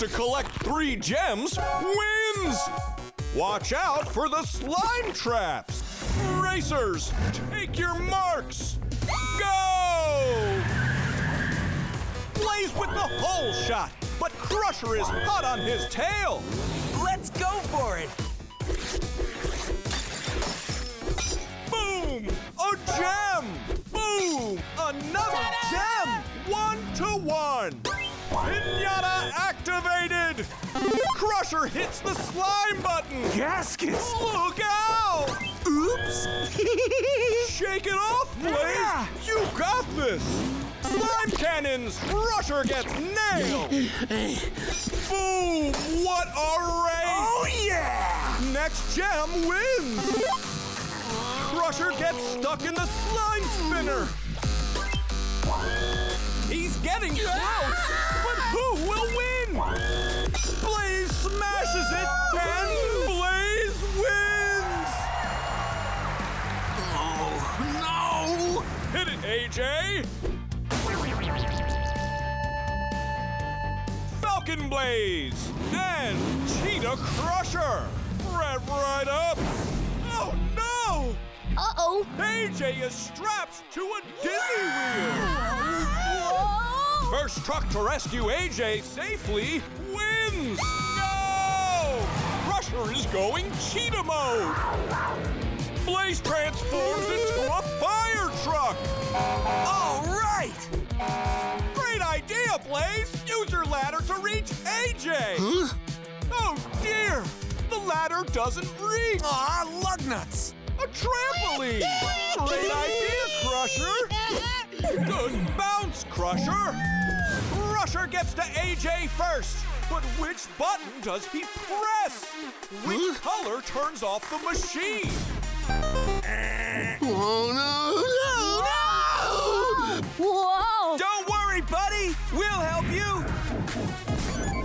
to collect 3 gems wins! Watch out for the slime traps! Racers, take your marks! Go! Blaze with the hole shot, but Crusher is hot on his tail! Let's go for it! Boom! A gem! Boom! Another gem! 1 to 1! Pinata activated! Crusher hits the slime button! Gaskets! Look out! Oops! Shake it off, Blaze! You got this! Slime cannons! Crusher gets nailed! Boom! What a race! Oh yeah! Next gem wins! Crusher gets stuck in the slime spinner! He's getting close! But who will win? Blaze smashes it and Blaze wins! Oh, no! Hit it, AJ! Falcon Blaze! And Cheetah Crusher! Rev right up! Oh no! Uh-oh! AJ is strapped to a dizzy wheel! Whoa! First truck to rescue AJ safely wins! No! Crusher is going Cheetah mode! Blaze transforms into a fire truck! All right! Great idea, Blaze! Use your ladder to reach AJ! Huh? Oh dear! The ladder doesn't reach! Aw, lug nuts! A trampoline! Great idea, Crusher! Good bounce, Crusher! Crusher gets to AJ first, but which button does he press? Which color turns off the machine? Oh no! Whoa! Don't worry, buddy! We'll help you!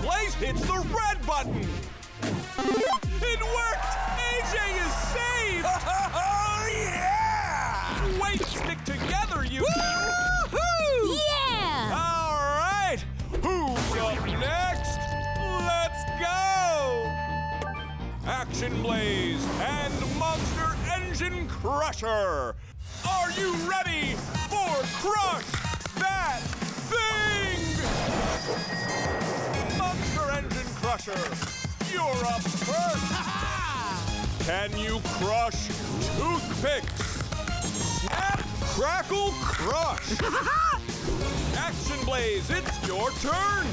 Blaze hits the red button! It worked! AJ is saved! Oh yeah! Way to stick together, you Woo-hoo! Yeah! Alright! Who's up next? Let's go! Action Blaze and Monster Engine Crusher! Are you ready for Crush That Thing? Monster Engine Crusher, you're up first! Can you crush toothpicks? Snap, crackle, crush! Action Blaze, it's your turn!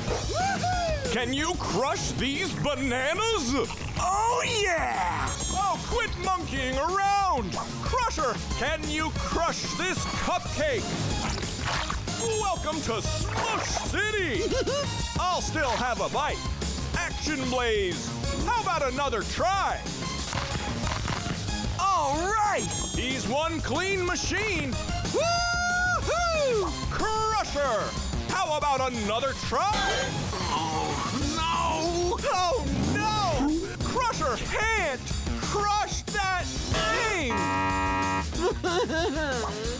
Can you crush these bananas? Oh yeah! Oh, quit monkeying around! Crusher, can you crush this cupcake? Welcome to Smush City! I'll still have a bite. Action Blaze, how about another try? All right! He's one clean machine. Woo-hoo! Crusher, how about another try? No! Oh no! Crusher can't crush that thing!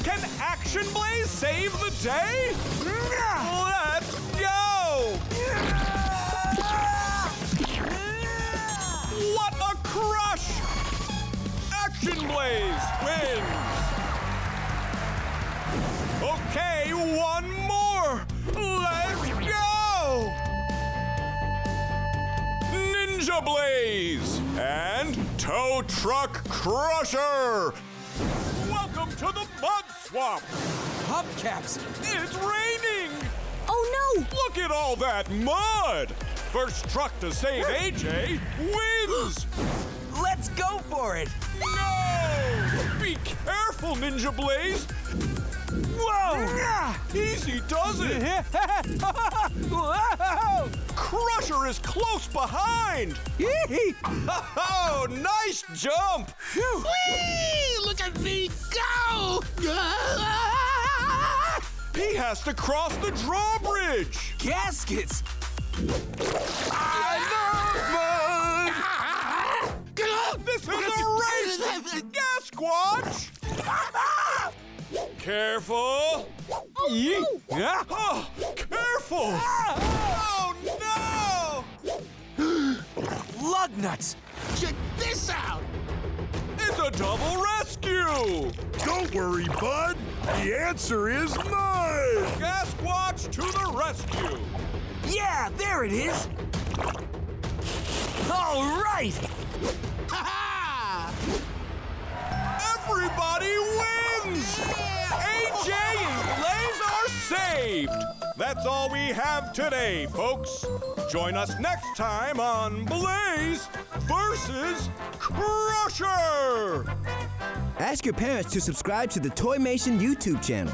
Can Action Blaze save the day? Let's go! What a crush! Action Blaze wins! Okay, one more! Let's go! Ninja Blaze and Tow Truck Crusher! Welcome to the Mud Swamp! Hubcaps! It's raining! Oh no! Look at all that mud! First truck to save AJ wins! Let's go for it! No! Be careful, Ninja Blaze! Whoa! Easy does it! Whoa! Crusher is close behind! Oh, nice jump! Whee! Look at me go! He has to cross the drawbridge! Gaskets! This is a race! Gasquatch! Careful! Yeah. Oh, careful! Oh no! bug nuts. Check this out. It's a double rescue! Don't worry, bud. The answer is mine. Gasquatch to the rescue! Yeah, there it is. All right. Ha-ha! Everybody wins! AJ and Blaze are saved! That's all we have today, folks. Join us next time on Blaze versus Crusher! Ask your parents to subscribe to the Toymation YouTube channel.